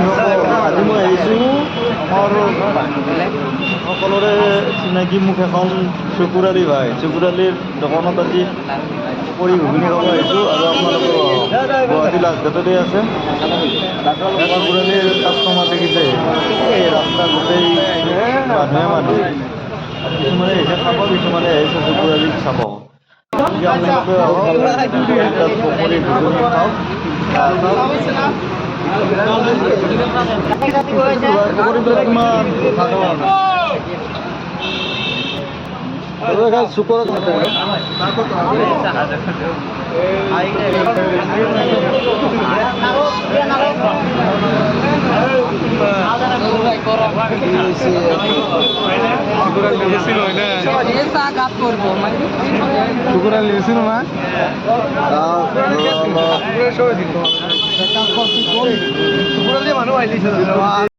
আজি মই আহিছোঁ আমাৰ সকলোৰে চিনাকি মুখ এখন চকুৰালী ভাই চকুৰালীৰ দোকানত আজি পকৰি ঘুগুনি খাব আহিছোঁ আৰু আপোনালোকৰ গুৱাহাটী লাজঘাটতে আছে চকুৰালীৰ কাষ্টমাৰ দেখিছে এই ৰাস্তা গোটেই মানুহে মানুহ কিছুমানে আহিছে খাব কিছুমানে আহিছে চকুৰালীক চাব আপোনালোকে আহক তাত পকৰি ঘুগুনি খাওক পকৰিবিলাক কিমান চুকৰত চুকুৰা লিয়েছিল না মানুষ আইলিছে